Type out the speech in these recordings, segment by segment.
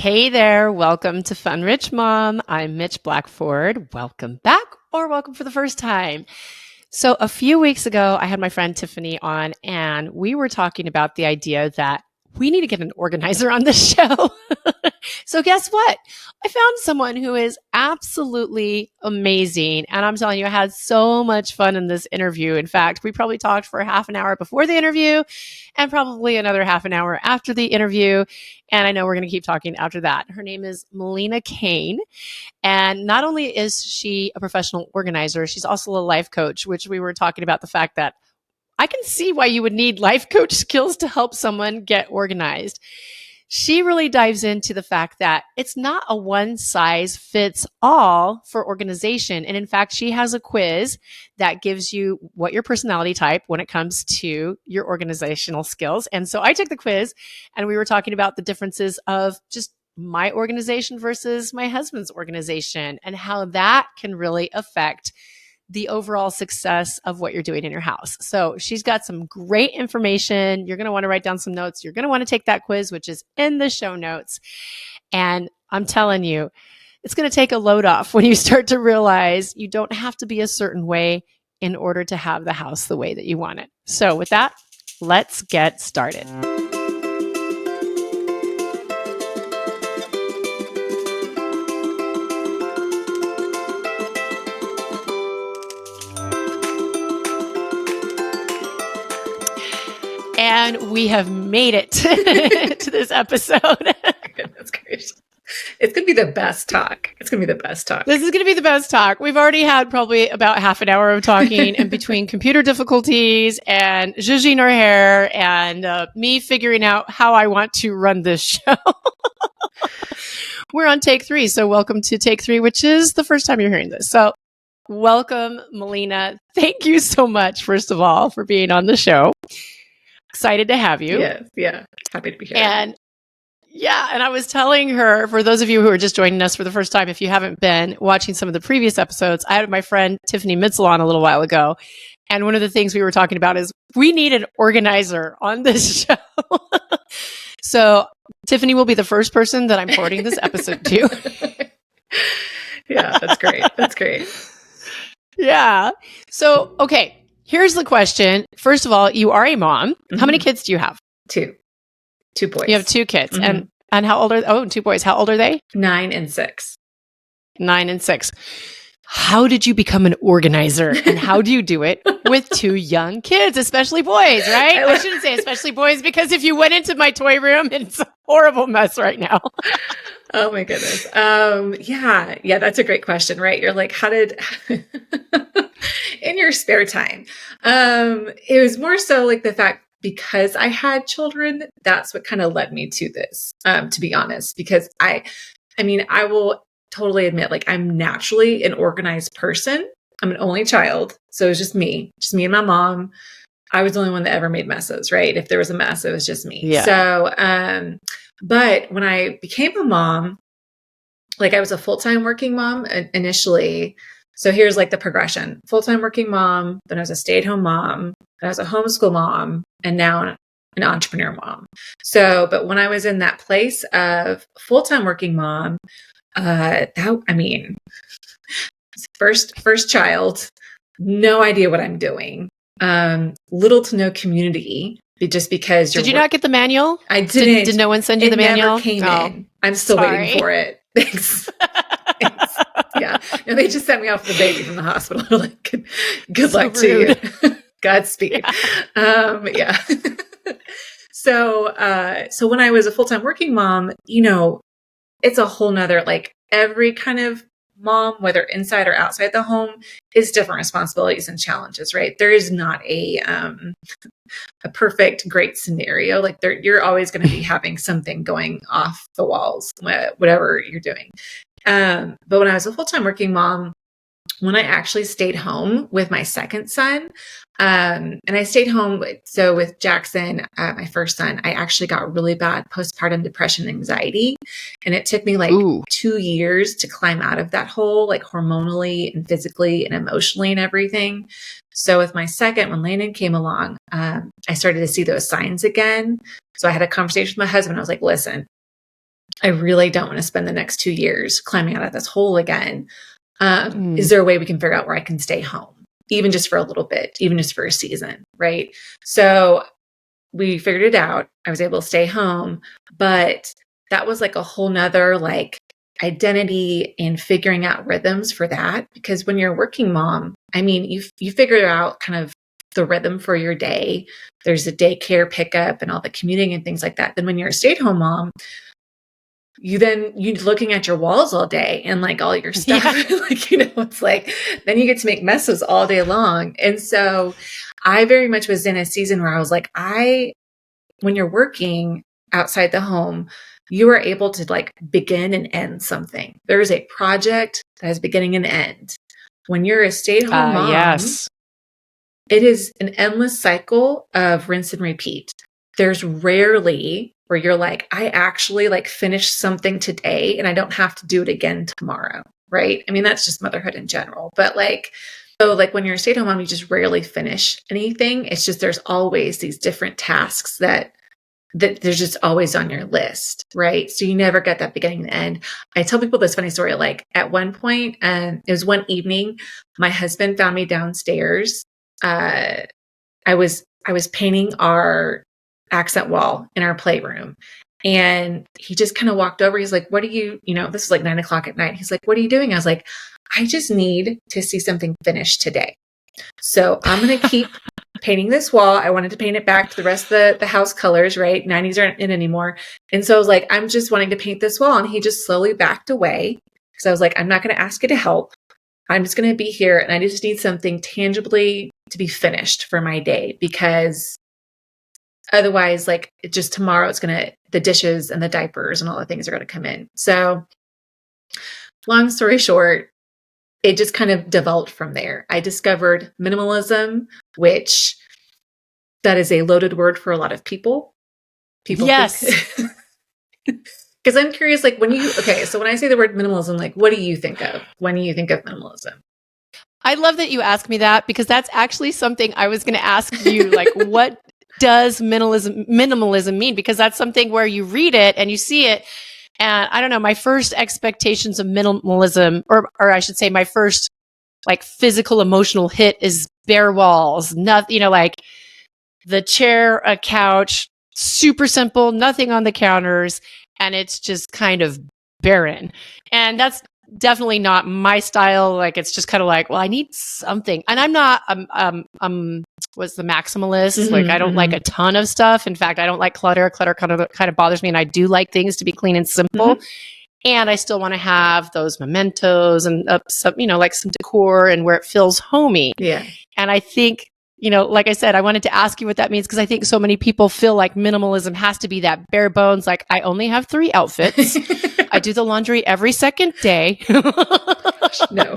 Hey there, welcome to Fun Rich Mom. I'm Mitch Blackford. Welcome back or welcome for the first time. So a few weeks ago, I had my friend Tiffany on and we were talking about the idea that we need to get an organizer on this show. So guess what? I found someone who is absolutely amazing. And I'm telling you, I had so much fun in this interview. In fact, we probably talked for half an hour before the interview and probably another half an hour after the interview. And I know we're going to keep talking after that. Her name is Melina Kane. And not only is she a professional organizer, she's also a life coach, which we were talking about the fact that I can see why you would need life coach skills to help someone get organized. She really dives into the fact that it's not a one size fits all for organization. And in fact, she has a quiz that gives you what your personality type when it comes to your organizational skills. And so I took the quiz and we were talking about the differences of just my organization versus my husband's organization and how that can really affect the overall success of what you're doing in your house. So she's got some great information. You're going to want to write down some notes. You're going to want to take that quiz, which is in the show notes. And I'm telling you, it's going to take a load off when you start to realize you don't have to be a certain way in order to have the house the way that you want it. So with that, let's get started. And we have made it to this episode. Goodness gracious. It's going to be the best talk. It's going to be the best talk. This is going to be the best talk. We've already had probably about half an hour of talking, and between computer difficulties and zhuzhing our hair and me figuring out how I want to run this show, we're on take 3. So welcome to take 3, which is the first time you're hearing this. So welcome, Melina. Thank you so much, first of all, for being on the show. Excited to have you. Yes, yeah. Happy to be here. And I was telling her, for those of you who are just joining us for the first time, if you haven't been watching some of the previous episodes, I had my friend Tiffany Mitzel on a little while ago. And one of the things we were talking about is we need an organizer on this show. So Tiffany will be the first person that I'm forwarding this episode to. Yeah, that's great. That's great. Yeah. So, okay. Here's the question. First of all, you are a mom. Mm-hmm. How many kids do you have? 2 boys. You have 2 kids. Mm-hmm. And how old are they? Oh, 2 boys. How old are they? 9 and 6. 9 and 6. How did you become an organizer? And how do you do it with 2 young kids, especially boys, right? I shouldn't say especially boys, because if you went into my toy room, it's a horrible mess right now. Oh my goodness. Yeah, that's a great question, right? You're like, how did in your spare time? It was more so like the fact because I had children, that's what kind of led me to this, to be honest, because I will totally admit, like, I'm naturally an organized person. I'm an only child. So it was just me and my mom. I was the only one that ever made messes, right? If there was a mess, it was just me. Yeah. So, but when I became a mom, like I was a full-time working mom initially. So here's like the progression: full-time working mom, then I was a stay-at-home mom, then I was a homeschool mom, and now an entrepreneur mom. So, but when I was in that place of full-time working mom, first child, no idea what I'm doing. Little to no community, just because Did you not get the manual? I didn't. Did no one send you the manual? It never came in. I'm still waiting for it. Thanks. Yeah. No, they just sent me off with the baby from the hospital. Like, good luck to you. Godspeed. Yeah. So when I was a full-time working mom, it's a whole nother, like, every kind of mom, whether inside or outside the home, is different responsibilities and challenges, right? There is not a perfect, great scenario. Like, you're always going to be having something going off the walls, whatever you're doing. But when I was a full-time working mom, when I actually stayed home with my second son, and I stayed home with Jackson, my first son, I actually got really bad postpartum depression and anxiety. And it took me like 2 years to climb out of that hole, like hormonally and physically and emotionally and everything. So with my second, when Landon came along, I started to see those signs again. So I had a conversation with my husband. I was like, listen, I really don't want to spend the next 2 years climbing out of this hole again. Is there a way we can figure out where I can stay home, even just for a little bit, even just for a season, right? So we figured it out. I was able to stay home, but that was like a whole nother like identity and figuring out rhythms for that. Because when you're a working mom, I mean, you figure out kind of the rhythm for your day. There's a daycare pickup and all the commuting and things like that. Then when you're a stay-at-home mom, you're looking at your walls all day and like all your stuff, like, it's like, then you get to make messes all day long. And so I very much was in a season where I was like, when you're working outside the home, you are able to like begin and end something. There is a project that has beginning and end. When you're a stay-at-home mom, yes. It is an endless cycle of rinse and repeat. There's rarely where you're like, I actually like finished something today and I don't have to do it again tomorrow, right? I mean, that's just motherhood in general. But like, so like when you're a stay-at-home mom, you just rarely finish anything. It's just there's always these different tasks that there's just always on your list, right? So you never get that beginning and end. I tell people this funny story. Like at one point, it was one evening, my husband found me downstairs. I was painting our accent wall in our playroom, and he just kind of walked over. He's like, "What are you? This is like 9:00 at night." He's like, "What are you doing?" I was like, "I just need to see something finished today, so I'm gonna keep." Painting this wall. I wanted to paint it back to the rest of the house colors, right? 90s aren't in anymore. And so I was like, I'm just wanting to paint this wall. And he just slowly backed away because I was like, I'm not going to ask you to help. I'm just going to be here. And I just need something tangibly to be finished for my day, because otherwise, like just tomorrow, the dishes and the diapers and all the things are going to come in. So long story short, it just kind of developed from there. I discovered minimalism, which that is a loaded word for a lot of people. Yes. Because I'm curious, like so when I say the word minimalism, like what do you think of when you think of minimalism? I love that you asked me that, because that's actually something I was going to ask you. Like, what does minimalism mean? Because that's something where you read it and you see it. And I don't know, my first expectations of minimalism, or I should say my first like physical emotional hit is bare walls, nothing, like the chair, a couch, super simple, nothing on the counters. And it's just kind of barren. And that's definitely not my style. Like, it's just kind of like, well, I need something. And I'm not, was the maximalist. Mm-hmm, like, I don't like a ton of stuff. In fact, I don't like clutter. Clutter kind of bothers me. And I do like things to be clean and simple. Mm-hmm. And I still want to have those mementos and some, like some decor and where it feels homey. Yeah. And I think, like I said, I wanted to ask you what that means, because I think so many people feel like minimalism has to be that bare bones. Like, I only have 3 outfits. I do the laundry every second day. No.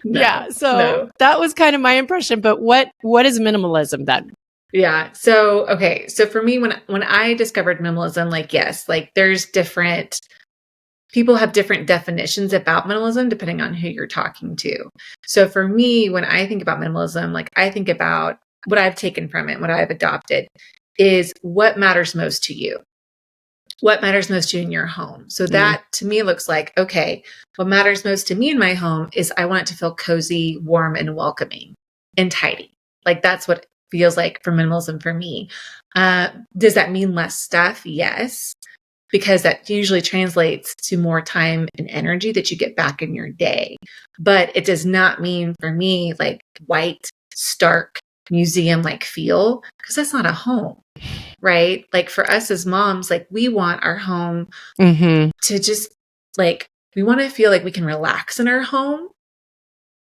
Yeah. So that was kind of my impression. But what is minimalism then? Yeah. So, okay. So for me, when I discovered minimalism, like, yes, like there's people have different definitions about minimalism depending on who you're talking to. So for me, when I think about minimalism, like I think about what I've taken from it, what I've adopted is what matters most to you. What matters most to you in your home. So that to me looks like, okay, what matters most to me in my home is I want it to feel cozy, warm, and welcoming and tidy. Like that's what feels like for minimalism for me. Does that mean less stuff? Yes, because that usually translates to more time and energy that you get back in your day. But it does not mean for me like white, stark, museum-like feel, because that's not a home, right? Like for us as moms, like we want our home to just like, we want to feel like we can relax in our home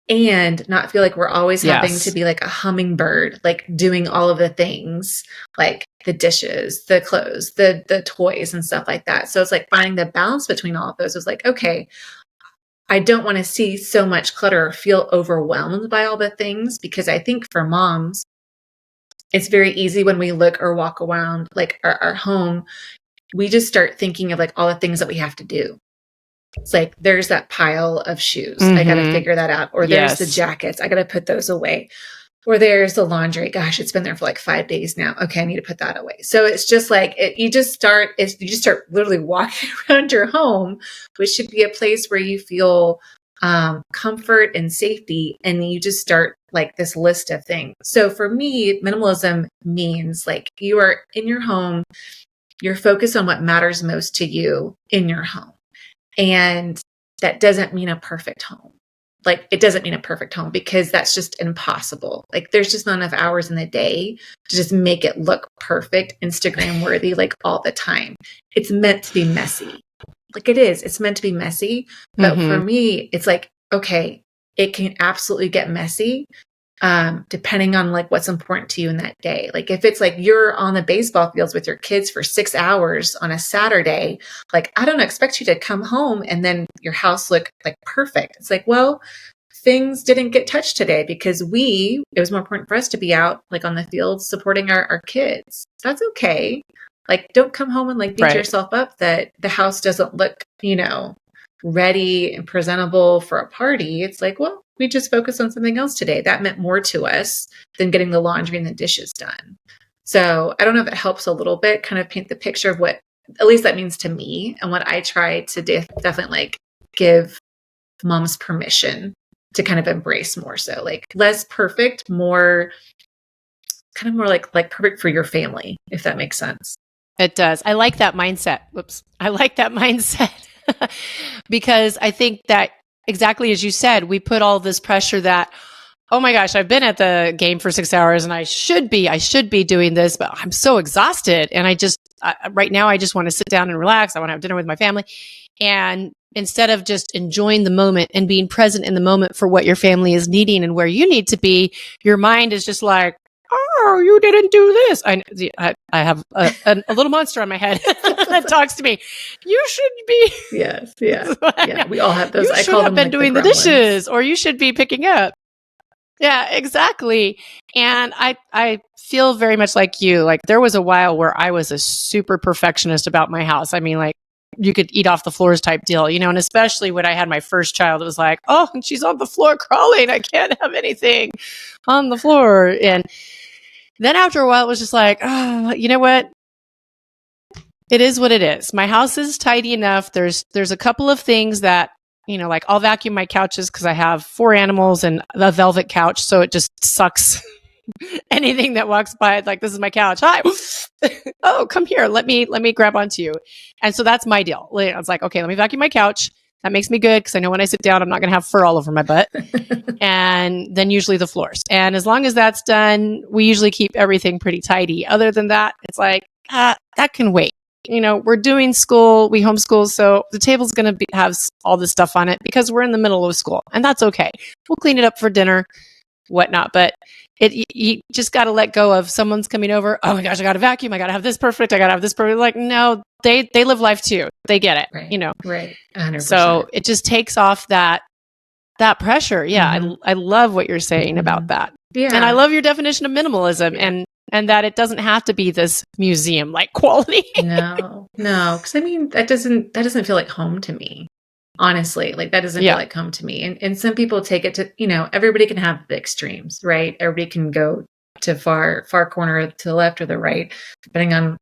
and not feel like we're always having to be like a hummingbird, like doing all of the things, like the dishes, the clothes, the toys and stuff like that. So it's like finding the balance between all of those is like, okay, I don't want to see so much clutter or feel overwhelmed by all the things, because I think for moms, it's very easy when we look or walk around like our home, we just start thinking of like all the things that we have to do. It's like, there's that pile of shoes. I got to figure that out. Or there's the jackets. I got to put those away. Or there's the laundry. Gosh, it's been there for like 5 days now. Okay, I need to put that away. So it's just like you just start literally walking around your home, which should be a place where you feel comfort and safety, and you just start like this list of things. So for me, minimalism means like you are in your home, you're focused on what matters most to you in your home, and that doesn't mean a perfect home. Like, it doesn't mean a perfect home because that's just impossible. Like, there's just not enough hours in the day to just make it look perfect, Instagram worthy, like all the time. It's meant to be messy. Like it is. It's meant to be messy. But for me, it's like, okay, it can absolutely get messy depending on like what's important to you in that day. Like if it's like you're on the baseball fields with your kids for 6 hours on a Saturday, like I don't expect you to come home and then your house look like perfect. It's like, well, things didn't get touched today because it was more important for us to be out like on the field supporting our kids. That's okay. Like don't come home and like beat yourself up that the house doesn't look, ready and presentable for a party. It's like, well, we just focused on something else today. That meant more to us than getting the laundry and the dishes done. So I don't know if it helps a little bit kind of paint the picture of what at least that means to me and what I try to definitely like give moms permission to kind of embrace more. So like less perfect, more kind of more like perfect for your family, if that makes sense. It does. I like that mindset. Whoops. I like that mindset because I think that exactly as you said, we put all this pressure that, oh my gosh, I've been at the game for 6 hours and I should be doing this, but I'm so exhausted. And right now I just want to sit down and relax. I want to have dinner with my family. And instead of just enjoying the moment and being present in the moment for what your family is needing and where you need to be, your mind is just like, oh, you didn't do this. I have a little monster on my head that talks to me. You should be. Yes. Yeah. Yeah. We all have those. You should have been doing the dishes or you should be picking up. Yeah, exactly. And I feel very much like you. Like there was a while where I was a super perfectionist about my house. I mean, like you could eat off the floors type deal, and especially when I had my first child, it was like, oh, she's on the floor crawling. I can't have anything on the floor. And then after a while, it was just like, oh, you know what? It is what it is. My house is tidy enough. There's a couple of things that, like I'll vacuum my couches because I have 4 animals and a velvet couch. So it just sucks anything that walks by. Like, this is my couch. Hi. Oh, come here. Let me grab onto you. And so that's my deal. I was like, okay, let me vacuum my couch. That makes me good because I know when I sit down, I'm not going to have fur all over my butt. And then usually the floors. And as long as that's done, we usually keep everything pretty tidy. Other than that, it's like, that can wait. We're doing school, we homeschool, so the table's going to have all this stuff on it because we're in the middle of school, and that's okay. We'll clean it up for dinner, whatnot, but you just got to let go of someone's coming over. Oh my gosh, I got to vacuum. I got to have this perfect. I got to have this perfect. Like, no, they live life too. They get it, Right. 100%. So it just takes off that pressure. Yeah. Mm-hmm. I love what you're saying about that. Yeah. And I love your definition of minimalism and that it doesn't have to be this museum like quality. No. Cause I mean, that doesn't feel like home to me. Honestly, like that doesn't feel like home to me. And some people take it to, everybody can have the extremes, right? Everybody can go to far corner to the left or the right, depending on,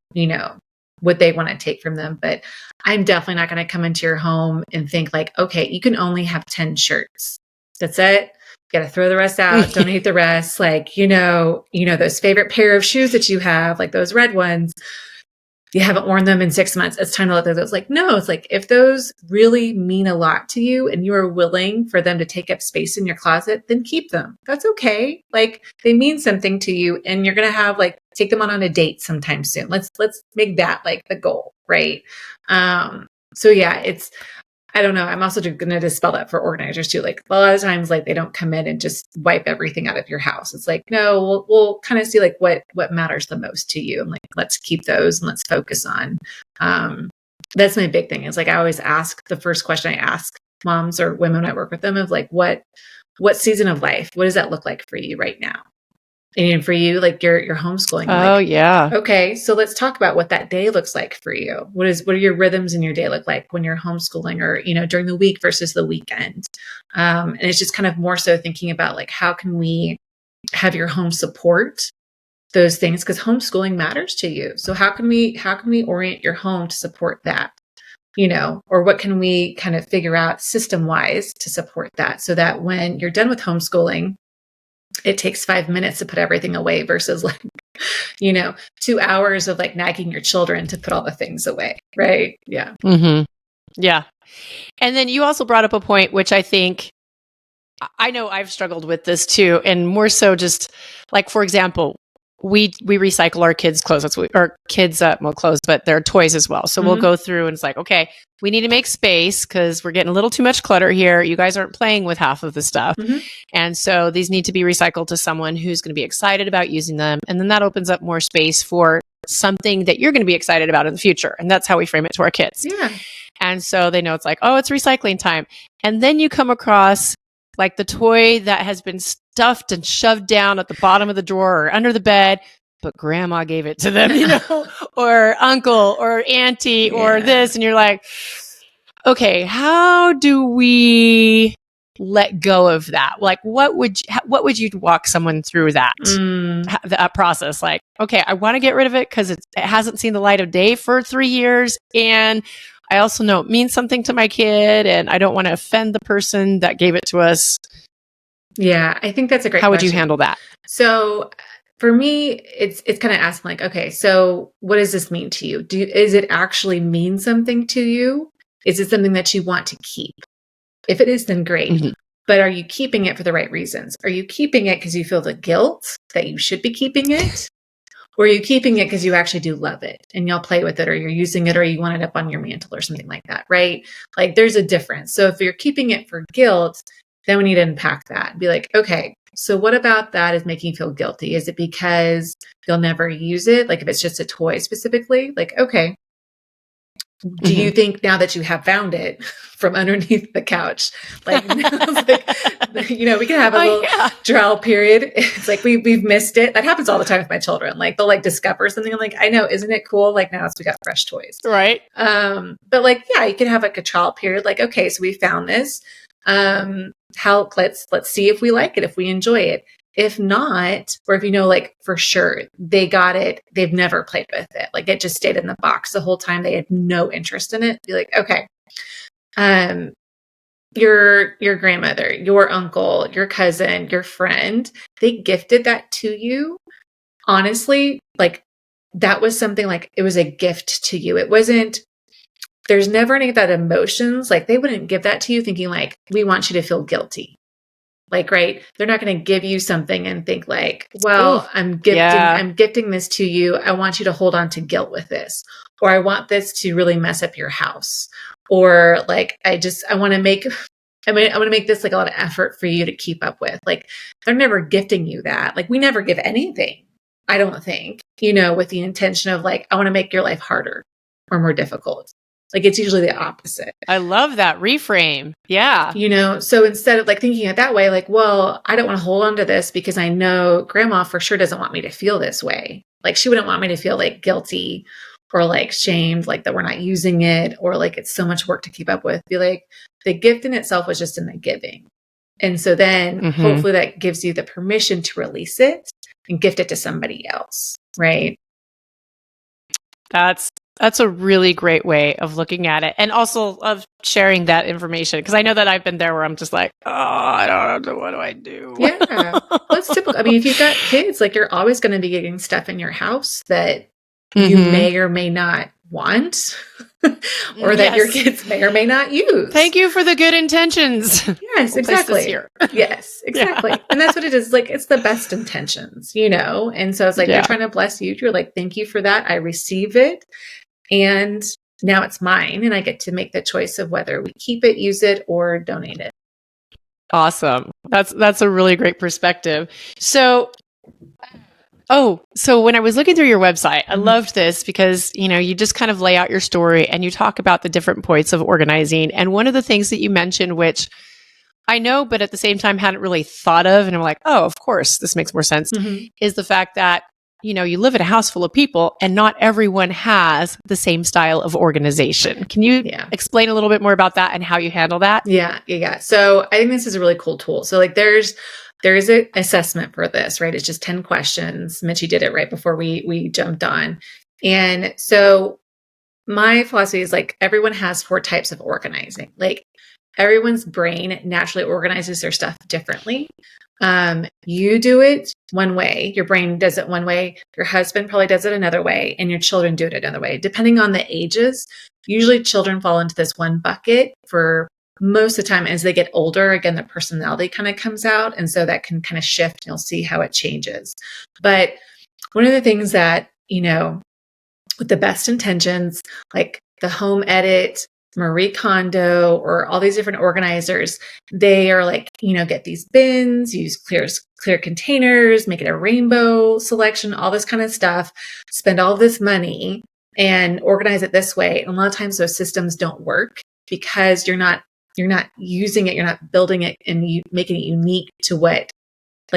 what they want to take from them. But I'm definitely not going to come into your home and think like, okay, you can only have 10 shirts. That's it. You got to throw the rest out. Donate the rest. Like, those favorite pair of shoes that you have, like those red ones, you haven't worn them in 6 months. It's time to let those. Like, no, it's like, if those really mean a lot to you and you are willing for them to take up space in your closet, then keep them. That's okay. Like, they mean something to you and you're going to have take them on a date sometime soon. Let's make that like the goal. Right. So yeah, I don't know. I'm also going to dispel that for organizers too. Like a lot of times, like they don't come in and just wipe everything out of your house. It's like, no, we'll kind of see like what matters the most to you. And like, let's keep those and let's focus on, that's my big thing is like, I always ask the first question I ask moms or women when I work with them of like, what season of life, what does that look like for you right now? And for you, like you're homeschooling. Oh, yeah. Okay. So let's talk about what that day looks like for you. What are your rhythms in your day look like when you're homeschooling or, during the week versus the weekend? And it's just kind of more so thinking about like, how can we have your home support those things, because homeschooling matters to you. So how can we orient your home to support that? Or what can we kind of figure out system wise to support that, so that when you're done with homeschooling, it takes 5 minutes to put everything away versus 2 hours of nagging your children to put all the things away. Right. Yeah. Mm-hmm. Yeah. And then you also brought up a point, which I think, I know I've struggled with this too. And more so just for example, we recycle our kids' clothes. Our kids' clothes, but their toys as well. So we'll go through and it's okay, we need to make space because we're getting a little too much clutter here. You guys aren't playing with half of the stuff. And so these need to be recycled to someone who's going to be excited about using them. And then that opens up more space for something that you're going to be excited about in the future. And that's how we frame it to our kids. Yeah. And so they know it's it's recycling time. And then you come across the toy that has been stuffed and shoved down at the bottom of the drawer or under the bed, but grandma gave it to them, or uncle or auntie or this. And you're like, okay, how do we let go of that? What would you walk someone through that process? Okay, I want to get rid of it because it hasn't seen the light of day for 3 years. And I also know it means something to my kid, and I don't want to offend the person that gave it to us. Yeah, I think that's a great How question. would you handle that? So for me, it's kind of asking okay, so what does this mean to you? Is it actually mean something to you? Is it something that you want to keep? If it is, then great. But are you keeping it for the right reasons? Are you keeping it because you feel the guilt that you should be keeping it? Or are you keeping it because you actually do love it and you'll play with it, or you're using it, or you want it up on your mantle or something like that, right? There's a difference. So if you're keeping it for guilt, then we need to unpack that. Be okay, so what about that is making you feel guilty? Is it because you'll never use it? If it's just a toy specifically, okay, do you think now that you have found it from underneath the couch, we can have a little trial period. It's we've missed it. That happens all the time with my children. They'll discover something. I'm I know, isn't it cool? Now we got fresh toys. Right. But you can have a trial period. Okay, so we found this. Let's see if we like it, if we enjoy it. If not, or if for sure they got it, they've never played with it. It just stayed in the box the whole time. They had no interest in it. Be okay. Your grandmother, your uncle, your cousin, your friend, they gifted that to you. Honestly, that was something it was a gift to you. It wasn't, there's never any of that emotions. They wouldn't give that to you thinking we want you to feel guilty. Right. They're not going to give you something and think well, I'm gifting this to you. I want you to hold on to guilt with this, or I want this to really mess up your house. Or I want to make this a lot of effort for you to keep up with. They're never gifting you that. We never give anything, I don't think, with the intention of I want to make your life harder or more difficult. It's usually the opposite. I love that reframe. Yeah. So instead of thinking it that way, well, I don't want to hold on to this because I know grandma for sure doesn't want me to feel this way. She wouldn't want me to feel guilty or shamed, that we're not using it, or it's so much work to keep up with. Be the gift in itself was just in the giving. And so then hopefully that gives you the permission to release it and gift it to somebody else. Right. That's a really great way of looking at it, and also of sharing that information. Because I know that I've been there where I'm just I don't know, what do I do? Yeah. Well, it's typical. I mean, if you've got kids, you're always going to be getting stuff in your house that you may or may not want, or that your kids may or may not use. Thank you for the good intentions. Yes, exactly. Here. Yes, exactly. Yeah. And that's what it is. It's the best intentions, And so it's they're trying to bless you. You're thank you for that. I receive it. And now it's mine, and I get to make the choice of whether we keep it, use it, or donate it. Awesome. That's a really great perspective. So when I was looking through your website, I loved this because, you just kind of lay out your story and you talk about the different points of organizing. And one of the things that you mentioned, which I know, but at the same time hadn't really thought of, and I'm oh, of course, this makes more sense, is the fact that you live in a house full of people and not everyone has the same style of organization. Can you explain a little bit more about that and how you handle that? Yeah. So I think this is a really cool tool. So there's there is an assessment for this, right? It's just 10 questions. Mitchie did it right before we jumped on. And so my philosophy is like everyone has 4 types of organizing. Like everyone's brain naturally organizes their stuff differently. You do it one way, your brain does it one way, your husband probably does it another way, and your children do it another way. Depending on the ages, usually children fall into this one bucket for most of the time. As they get older, again, the personality kind of comes out. And so that can kind of shift. You'll see how it changes. But one of the things that, with the best intentions, like the Home Edit, Marie Kondo, or all these different organizers, they are like, get these bins, use clear containers, make it a rainbow selection, all this kind of stuff, spend all this money and organize it this way. And a lot of times those systems don't work because you're not using it, you're not building it and making it unique to like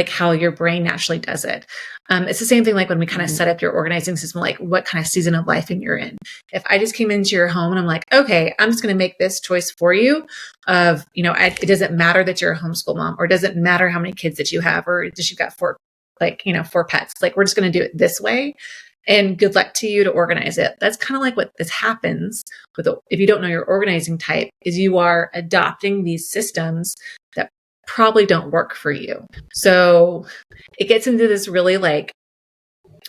how your brain naturally does it. It's the same thing like when we kind of set up your organizing system, like what kind of season of life you're in. If I just came into your home and I'm like, okay, I'm just going to make this choice for you of, it doesn't matter that you're a homeschool mom, or it doesn't matter how many kids that you have, or just you've got 4 pets. Like we're just going to do it this way. And good luck to you to organize it. That's kind of like what this happens if you don't know your organizing type, is you are adopting these systems that probably don't work for you. So it gets into this really like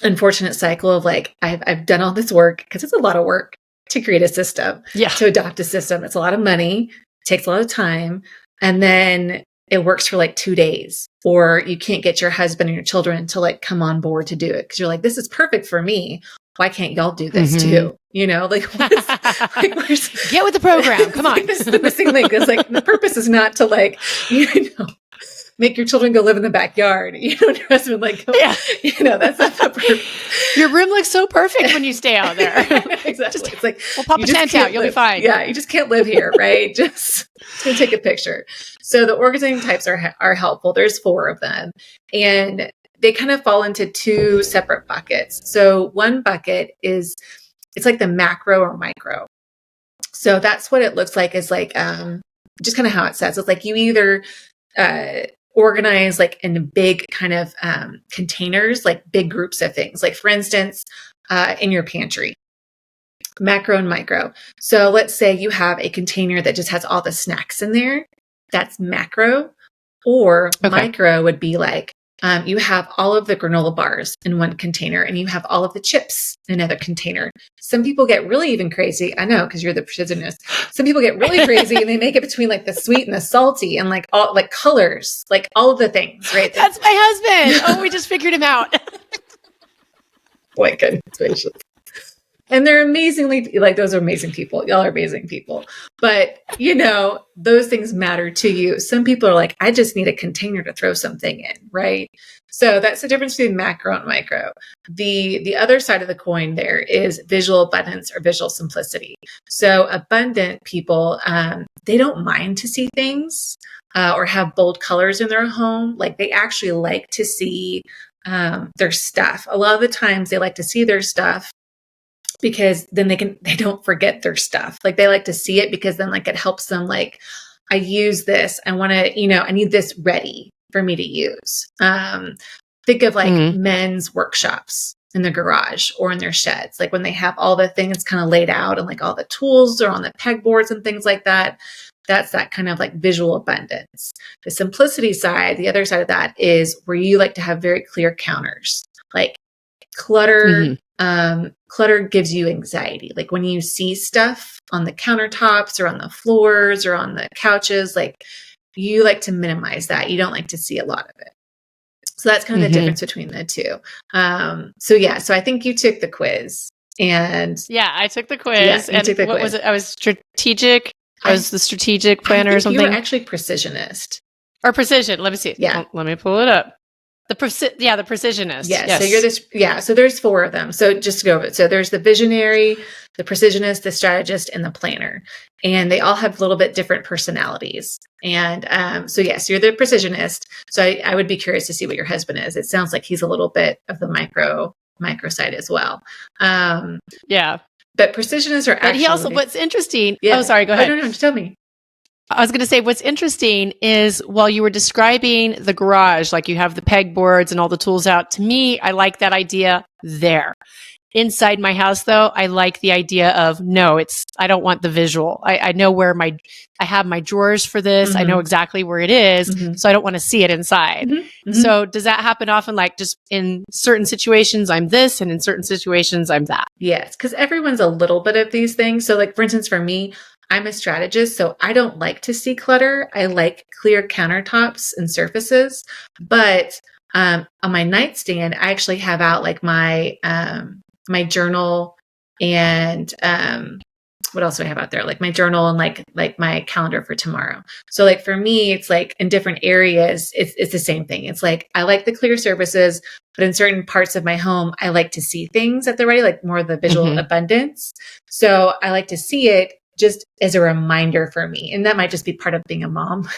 unfortunate cycle of like, I've done all this work, because it's a lot of work to create a system, to adopt a system. It's a lot of money, takes a lot of time. And then it works for like 2 days, or you can't get your husband and your children to like come on board to do it. Cause you're like, this is perfect for me. Why can't y'all do this too? Like, Get with the program. Come on. This is the missing link. It's like, the purpose is not to like, make your children go live in the backyard. Your husband like, that's not the purpose. Your room looks so perfect when you stay out there. Exactly. It's like, we'll pop a tent out. You'll be fine. Yeah. You just can't live here, right? Just gonna take a picture. So the organizing types are helpful. There's 4 of them, and they kind of fall into 2 separate buckets. So one bucket it's like the macro or micro. So that's what it looks like, is like, just kind of how it says. It's like you either, organize like in big kind of, containers, like big groups of things. Like for instance, in your pantry, macro and micro. So let's say you have a container that just has all the snacks in there. That's macro. Or micro would be like, you have all of the granola bars in one container, and you have all of the chips in another container. Some people get really even crazy. I know, because you're the precisionist. Some people get really crazy and they make it between like the sweet and the salty, and like all like colors, like all of the things, right? That's my husband. Oh, we just figured him out. Boy, goodness gracious. And they're amazingly, like, those are amazing people. Y'all are amazing people. But, those things matter to you. Some people are like, I just need a container to throw something in, right? So that's the difference between macro and micro. The other side of the coin there is visual abundance or visual simplicity. So abundant people, they don't mind to see things or have bold colors in their home. Like they actually like to see their stuff. A lot of the times they like to see their stuff because then they don't forget their stuff. Like they like to see it because then like it helps them, like, I use this. I want to, I need this ready for me to use. Think of like men's workshops in the garage or in their sheds. Like when they have all the things kind of laid out and like all the tools are on the pegboards and things like that. That's that kind of like visual abundance. The simplicity side, the other side of that is where you like to have very clear counters. Like clutter, clutter gives you anxiety. Like when you see stuff on the countertops or on the floors or on the couches, like you like to minimize that. You don't like to see a lot of it. So that's kind of the difference between the two. So I think you took the quiz. And yeah, I took the quiz. Yeah, and what was it? I was strategic. I was the strategic planner or something. You were actually precisionist. Or precision. Let me see. Yeah. Let me pull it up. The precisionist. Yeah. Yes. So you're this. Yeah. So there's 4 of them. So just to go over it. So there's the visionary, the precisionist, the strategist, and the planner. And they all have a little bit different personalities. And so yes, you're the precisionist. So I would be curious to see what your husband is. It sounds like he's a little bit of the micro side as well. Yeah. But precisionists are actually. But he also, what's interesting. Yeah. Oh, sorry. Go ahead. No, tell me. I was going to say, what's interesting is while you were describing the garage, like you have the pegboards and all the tools out, to me, I like that idea there. Inside my house, though, I like the idea of no, I don't want the visual. I know where I have my drawers for this. I know exactly where it is. So I don't want to see it inside. So does that happen often? Like just in certain situations, I'm this, and in certain situations, I'm that. Yes. Cause everyone's a little bit of these things. So like, for instance, for me, I'm a strategist, so I don't like to see clutter. I like clear countertops and surfaces, but on my nightstand, I actually have out like my my journal and what else do I have out there? Like my journal and like my calendar for tomorrow. So like for me, it's like in different areas, it's the same thing. It's like I like the clear surfaces, but in certain parts of my home, I like to see things at the ready, like more of the visual abundance. So I like to see it just as a reminder for me. And that might just be part of being a mom.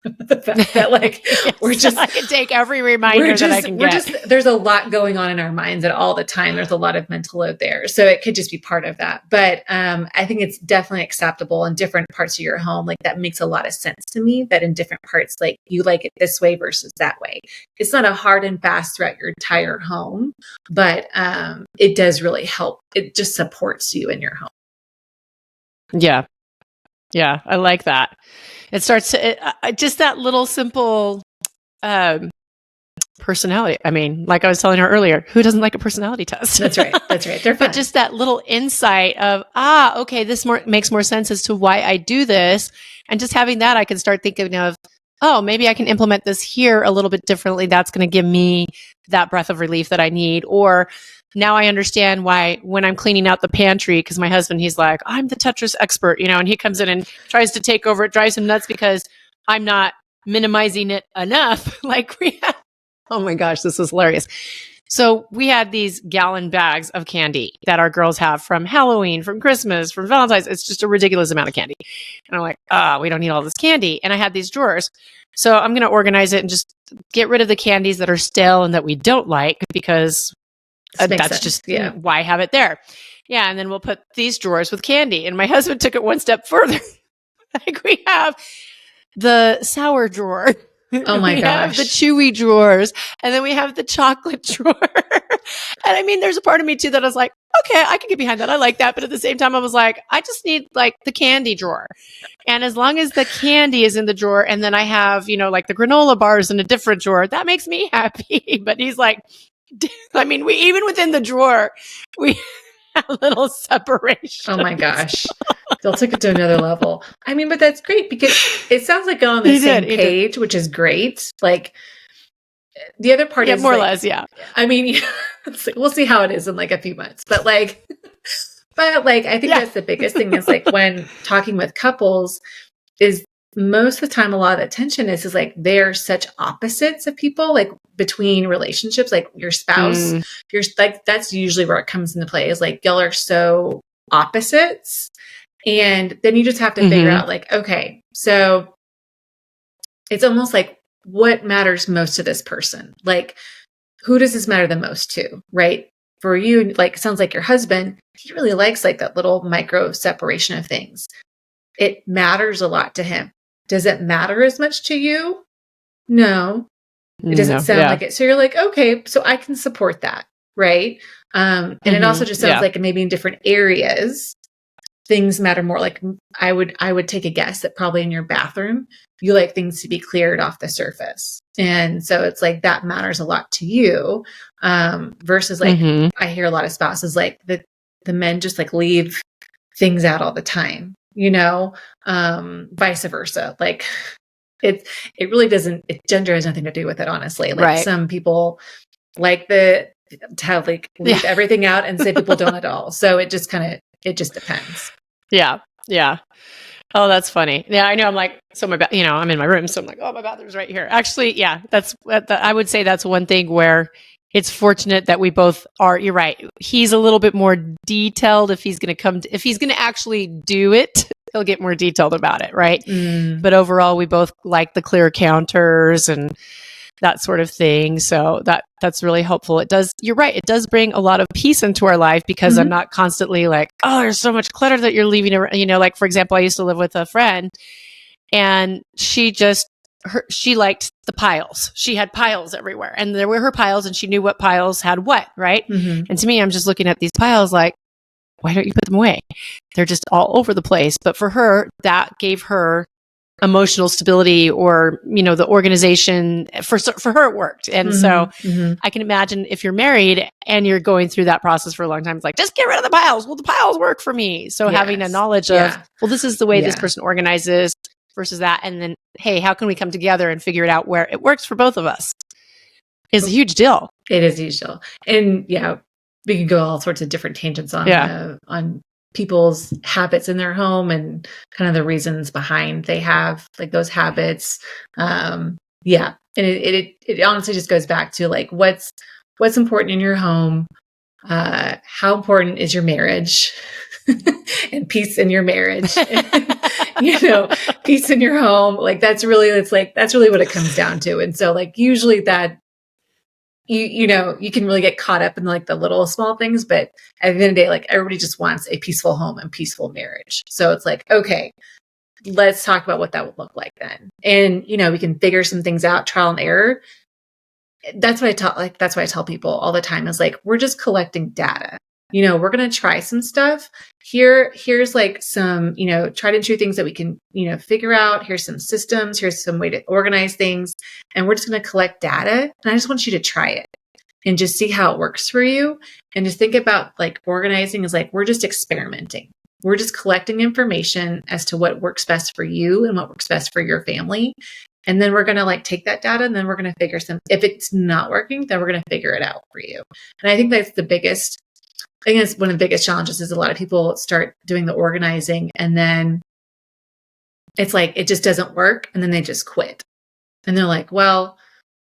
The fact that like yes, I can take every reminder that I can get. There's a lot going on in our minds at all the time. There's a lot of mental load there. So it could just be part of that. But I think it's definitely acceptable in different parts of your home. Like that makes a lot of sense to me that in different parts, like you like it this way versus that way. It's not a hard and fast throughout your entire home, but it does really help. It just supports you in your home. Yeah. Yeah. I like that. It starts to, just that little simple personality. I mean, like I was telling her earlier, who doesn't like a personality test? That's right. That's right. They're fun. But just that little insight of, okay, this makes more sense as to why I do this. And just having that, I can start thinking of, oh, maybe I can implement this here a little bit differently. That's going to give me that breath of relief that I need. Or now I understand why when I'm cleaning out the pantry, because my husband, he's like, I'm the Tetris expert, and he comes in and tries to take over. It drives him nuts because I'm not minimizing it enough. Like we have, oh my gosh, this is hilarious. So we had these gallon bags of candy that our girls have from Halloween, from Christmas, from Valentine's. It's just a ridiculous amount of candy. And I'm like, we don't need all this candy. And I had these drawers. So I'm going to organize it and just get rid of the candies that are stale and that we don't like because that's sense. Just why have it there. Yeah. And then we'll put these drawers with candy. And my husband took it one step further. Like we have the sour drawer. Oh my gosh. We have the chewy drawers, and then we have the chocolate drawer. And I mean, there's a part of me too that I was like, okay, I can get behind that. I like that. But at the same time, I was like, I just need like the candy drawer. And as long as the candy is in the drawer, and then I have, like the granola bars in a different drawer, that makes me happy. But he's like, I mean, even within the drawer, we have a little separation. Oh my gosh. They'll take it to another level. I mean, but that's great because it sounds like on the same page, which is great. Like the other part is more or like, less, yeah. I mean, we'll see how it is in like a few months, but I think that's the biggest thing is like when talking with couples is most of the time, a lot of the tension is like, they're such opposites of people, like between relationships, like your spouse, you're like, that's usually where it comes into play is like, y'all are so opposites. And then you just have to figure out like, okay, so it's almost like what matters most to this person? Like, who does this matter the most to? Right. For you, like, sounds like your husband, he really likes like that little micro separation of things. It matters a lot to him. Does it matter as much to you? No, it doesn't sound like it. So you're like, okay, so I can support that. Right. And it also just sounds like maybe in different areas, things matter more. Like I would take a guess that probably in your bathroom, you like things to be cleared off the surface. And so it's like, that matters a lot to you. Versus like, I hear a lot of spouses, like the men just like leave things out all the time, vice versa. Like it really doesn't, gender has nothing to do with it, honestly. Like some people like to have like leave everything out and some people don't at all. So it just depends. Yeah. Yeah. Oh, that's funny. Yeah, I know. I'm like, so I'm in my room. So I'm like, oh, my bathroom's right here. Actually, yeah, I would say that's one thing where it's fortunate that we both are, you're right. He's a little bit more detailed if he's going to actually do it, he'll get more detailed about it. Right. But overall, we both like the clear counters and that sort of thing. So that's really helpful. You're right. It does bring a lot of peace into our life because I'm not constantly like, oh, there's so much clutter that you're leaving around. Like, for example, I used to live with a friend And she liked the piles. She had piles everywhere, and there were her piles, and she knew what piles had what, right? Mm-hmm. And to me, I'm just looking at these piles like, why don't you put them away? They're just all over the place. But for her, that gave her emotional stability, or, the organization. For her, it worked. And so I can imagine if you're married and you're going through that process for a long time, it's like, just get rid of the piles. Well, the piles work for me. So having a knowledge of, well, this is the way this person organizes versus that. And then, hey, how can we come together and figure it out where it works for both of us is a huge deal. It is a huge deal. And we can go all sorts of different tangents on people's habits in their home and kind of the reasons behind they have like those habits. And it honestly just goes back to like, what's important in your home? How important is your marriage and peace in your marriage? Peace in your home. Like that's really what it comes down to. And so like, usually that, you can really get caught up in like the little small things, but at the end of the day, like everybody just wants a peaceful home and peaceful marriage. So it's like, okay, let's talk about what that would look like then. And, we can figure some things out, trial and error. That's what I tell people all the time is like, we're just collecting data. We're going to try some stuff here's like some, tried and true things that we can, figure out. Here's some systems. Here's some way to organize things. And we're just going to collect data. And I just want you to try it and just see how it works for you. And just think about like organizing is like, we're just experimenting. We're just collecting information as to what works best for you and what works best for your family. And then we're going to like take that data and then we're going to figure if it's not working, then we're going to figure it out for you. And I think that's I think it's one of the biggest challenges is a lot of people start doing the organizing and then it's like, it just doesn't work. And then they just quit. And they're like, well,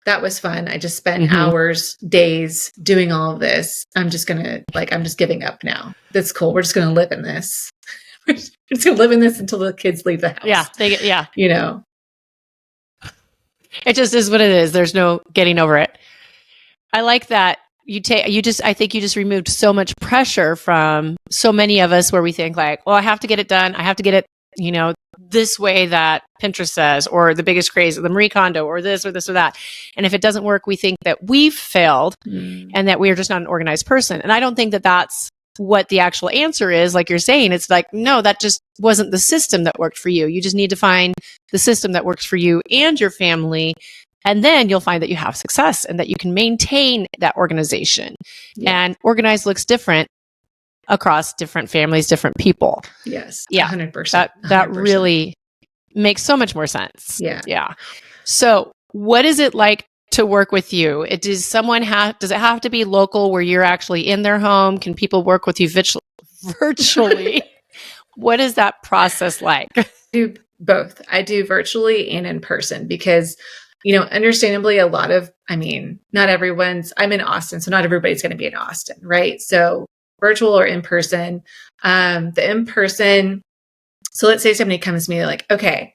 that was fun. I just spent hours, days doing all of this. I'm just giving up now. That's cool. We're just going to live in this. We're just going to live in this until the kids leave the house. Yeah. It just is what it is. There's no getting over it. I like that. I think you just removed so much pressure from so many of us where we think like, well, I have to get it done. I have to get it, this way that Pinterest says, or the biggest craze, or the Marie Kondo, or this or this or that. And if it doesn't work, we think that we've failed and that we are just not an organized person. And I don't think that that's what the actual answer is. Like you're saying, it's like, no, that just wasn't the system that worked for you. You just need to find the system that works for you and your family. And then you'll find that you have success and that you can maintain that organization. Yeah. And organized looks different across different families, different people. Yes. Yeah. 100%. That really makes so much more sense. Yeah. Yeah. So what is it like to work with you? Does it have to be local where you're actually in their home? Can people work with you virtually? What is that process like? I do both. I do virtually and in person because understandably, I'm in Austin, so not everybody's going to be in Austin, right? So virtual or in person, the in person. So let's say somebody comes to me like, okay,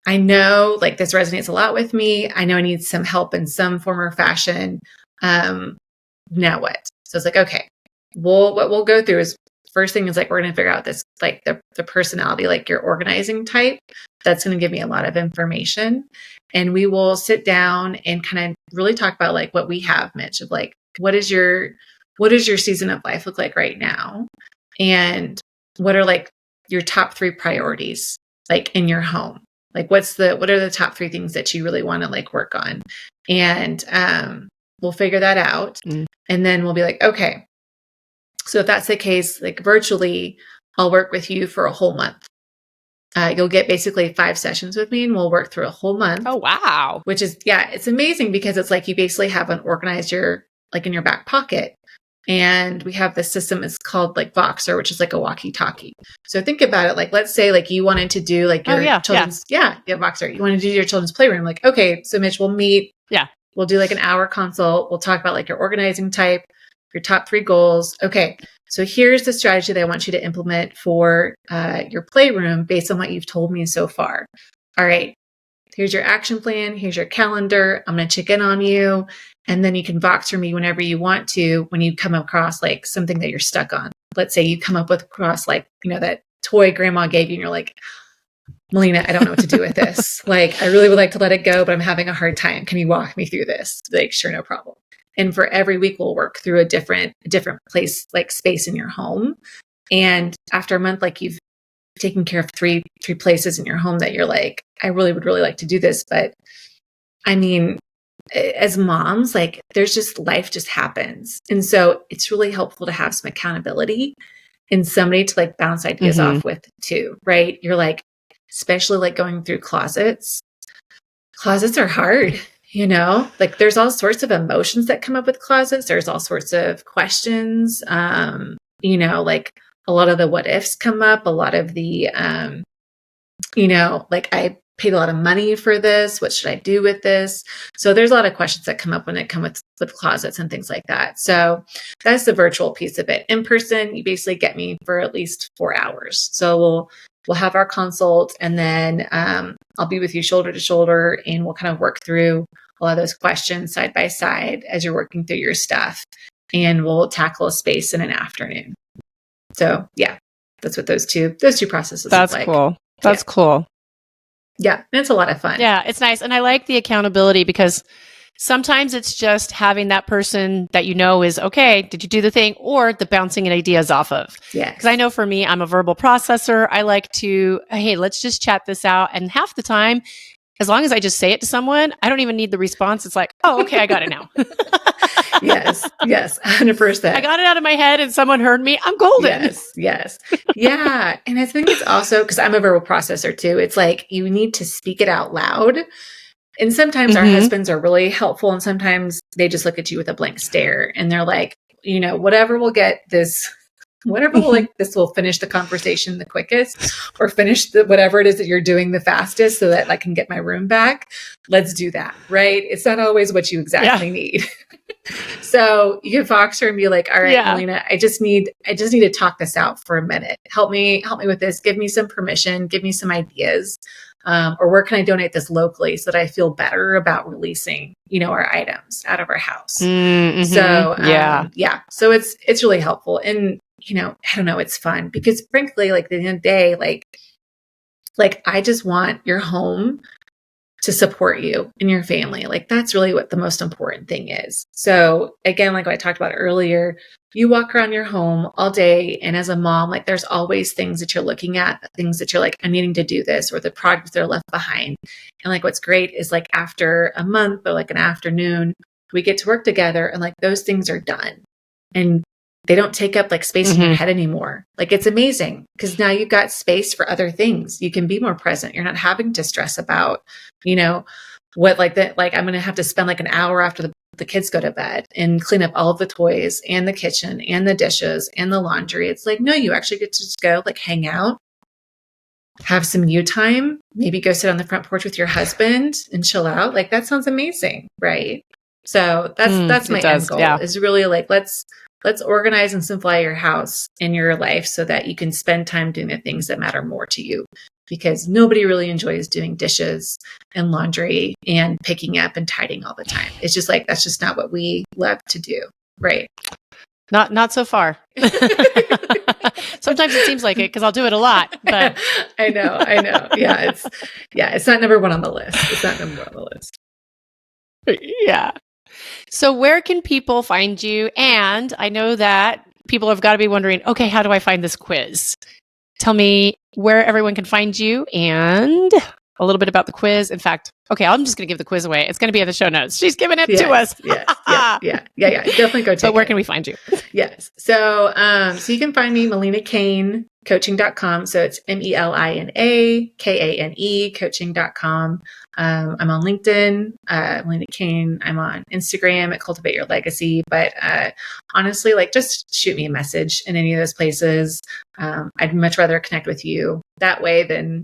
I know like this resonates a lot with me. I know I need some help in some form or fashion. Now what? So it's like, okay, what we'll go through is first thing is like, we're going to figure out this, like the personality, like your organizing type. That's going to give me a lot of information. And we will sit down and kind of really talk about like what we have, Mitch, of like, what does your season of life look like right now? And what are like your top 3 priorities, like in your home? Like what are the top 3 things that you really want to like work on? And we'll figure that out. And then we'll be like, okay, so if that's the case, like virtually, I'll work with you for a whole month. You'll get basically 5 sessions with me and we'll work through a whole month. Oh, wow. Which is, it's amazing because it's like you basically have an organizer like in your back pocket. And we have this system, it's called like Voxer, which is like a walkie-talkie. So think about it. Like, let's say like you wanted to do like your children's, Voxer. You want to do your children's playroom. Like, okay, so Mitch, we'll meet. Yeah. We'll do like an hour consult. We'll talk about like your organizing type, your top 3 goals. Okay. So here's the strategy that I want you to implement for your playroom based on what you've told me so far. All right. Here's your action plan. Here's your calendar. I'm going to check in on you. And then you can Voxer me whenever you want to, when you come across like something that you're stuck on. Let's say you come across like, that toy grandma gave you and you're like, Melina, I don't know what to do with this. Like, I really would like to let it go, but I'm having a hard time. Can you walk me through this? Like, sure, no problem. And for every week, we'll work through a different place, like space in your home. And after a month, like you've taken care of three places in your home that you're like, I really would really like to do this. But I mean, as moms, like there's just life just happens. And so it's really helpful to have some accountability and somebody to like bounce ideas off with too, right? You're like, especially like going through closets. Closets are hard, like there's all sorts of emotions that come up with closets. There's all sorts of questions. Like a lot of the what ifs come up, a lot of the, like I paid a lot of money for this. What should I do with this? So there's a lot of questions that come up when it comes with closets and things like that. So that's the virtual piece of it. In person, you basically get me for at least 4 hours. So we'll have our consult, and then I'll be with you shoulder to shoulder, and we'll kind of work through a lot of those questions side by side as you're working through your stuff, and we'll tackle a space in an afternoon. So yeah, that's what those two processes look like. That's cool. That's cool. Yeah, and it's a lot of fun. Yeah, it's nice. And I like the accountability because sometimes it's just having that person that is, okay, did you do the thing? Or the bouncing ideas off of. Yeah. Because I know for me, I'm a verbal processor. I like to, hey, let's just chat this out. And half the time, as long as I just say it to someone, I don't even need the response. It's like, oh, okay, I got it now. Yes, 100%. I got it out of my head and someone heard me. I'm golden. Yes. Yeah. And I think it's also because I'm a verbal processor too. It's like you need to speak it out loud. And sometimes our husbands are really helpful, and sometimes they just look at you with a blank stare and they're like, whatever will get this, this will finish the conversation the quickest, or finish whatever it is that you're doing the fastest so that I can get my room back. Let's do that. Right. It's not always what you exactly need. So you can fox her and be like, all right, Melina, I just need to talk this out for a minute. Help me with this. Give me some permission. Give me some ideas. Or where can I donate this locally so that I feel better about releasing, our items out of our house. So, so it's really helpful. And, I don't know, it's fun because frankly, like at the end of the day, like I just want your home to support you and your family. Like that's really what the most important thing is. So again, like what I talked about earlier, you walk around your home all day, and as a mom, like there's always things that you're looking at, things that you're like, I'm needing to do this, or the projects that are left behind. And like what's great is like after a month or like an afternoon, we get to work together and like those things are done. And they don't take up like space in your head anymore. Like it's amazing because now you've got space for other things. You can be more present. You're not having to stress about, what like that, like I'm going to have to spend like an hour after the kids go to bed and clean up all of the toys and the kitchen and the dishes and the laundry. It's like, no, you actually get to just go like hang out, have some you time, maybe go sit on the front porch with your husband and chill out. Like that sounds amazing. Right. So that's my end goal is really like, let's organize and simplify your house and your life so that you can spend time doing the things that matter more to you, because nobody really enjoys doing dishes and laundry and picking up and tidying all the time. It's just like, that's just not what we love to do. Right. Not so far. Sometimes it seems like it because I'll do it a lot, but I know. Yeah. It's not number one on the list. Yeah. So where can people find you? And I know that people have got to be wondering, okay, how do I find this quiz? Tell me where everyone can find you and a little bit about the quiz. In fact, okay, I'm just going to give the quiz away. It's going to be in the show notes. She's giving it to us. Yeah. Definitely go take it. But where can we find you? Yes. So you can find me, Melina Kane, coaching.com. So it's MELINA KANE coaching.com. I'm on LinkedIn, Melina Kane. I'm on Instagram at Cultivate Your Legacy. But honestly, like just shoot me a message in any of those places. I'd much rather connect with you that way than,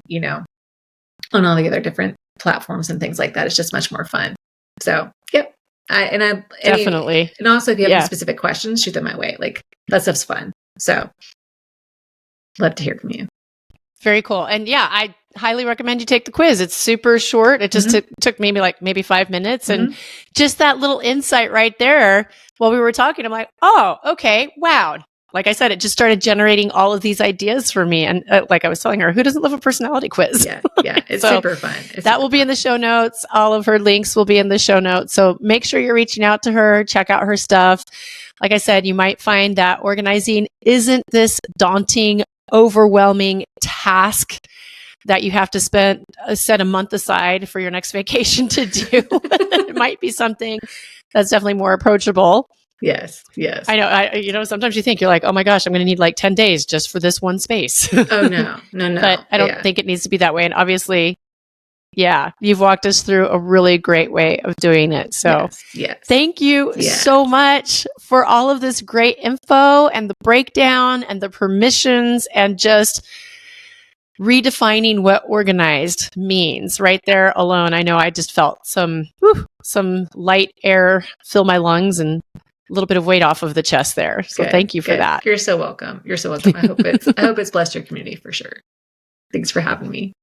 on all the other different platforms and things like that. It's just much more fun. So, yep. Definitely. And also, if you have any specific questions, shoot them my way. Like that stuff's fun. So, love to hear from you. Very cool. And I highly recommend you take the quiz. It's super short. It just took maybe 5 minutes. And just that little insight right there while we were talking, I'm like, oh, okay. Wow. like I said, it just started generating all of these ideas for me. And like I was telling her, who doesn't love a personality quiz? Yeah. It's So super fun. that will be in the show notes. All of her links will be in the show notes. So make sure you're reaching out to her, check out her stuff. Like I said, you might find that organizing isn't this daunting, overwhelming task that you have to set a month aside for your next vacation to do. It might be something that's definitely more approachable. Yes. I know, sometimes you think you're like, oh my gosh, I'm going to need like 10 days just for this one space. Oh, no. But I don't think it needs to be that way. And obviously, yeah, you've walked us through a really great way of doing it. So yes. Thank you so much for all of this great info and the breakdown and the permissions and just redefining what organized means right there alone. I know I just felt some light air fill my lungs and a little bit of weight off of the chest there. So thank you for that. You're so welcome. I hope it's blessed your community for sure. Thanks for having me.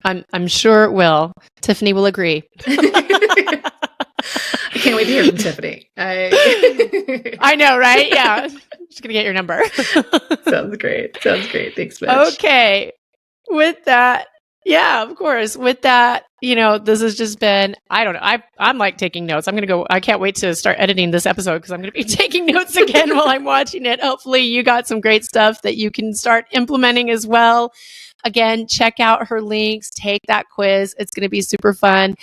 I'm sure it will. Tiffany will agree. I can't wait to hear from Tiffany. I know, right? Yeah. Just gonna get your number. Sounds great. Thanks, Mitch. Okay. With that, yeah, of course. With that, this has just been, I don't know. I'm like taking notes. I can't wait to start editing this episode because I'm going to be taking notes again while I'm watching it. Hopefully you got some great stuff that you can start implementing as well. Again, check out her links, take that quiz. It's going to be super fun.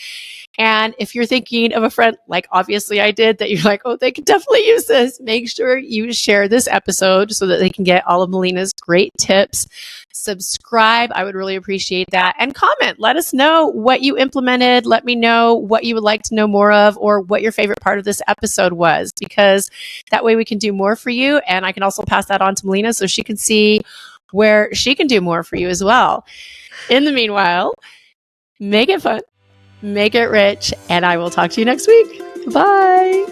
And if you're thinking of a friend, like obviously I did, that you're like, oh, they could definitely use this, make sure you share this episode so that they can get all of Melina's great tips. Subscribe. I would really appreciate that. And comment. Let us know what you implemented. Let me know what you would like to know more of or what your favorite part of this episode was, because that way we can do more for you. And I can also pass that on to Melina so she can see where she can do more for you as well. In the meanwhile, make it fun, make it rich, and I will talk to you next week. Bye.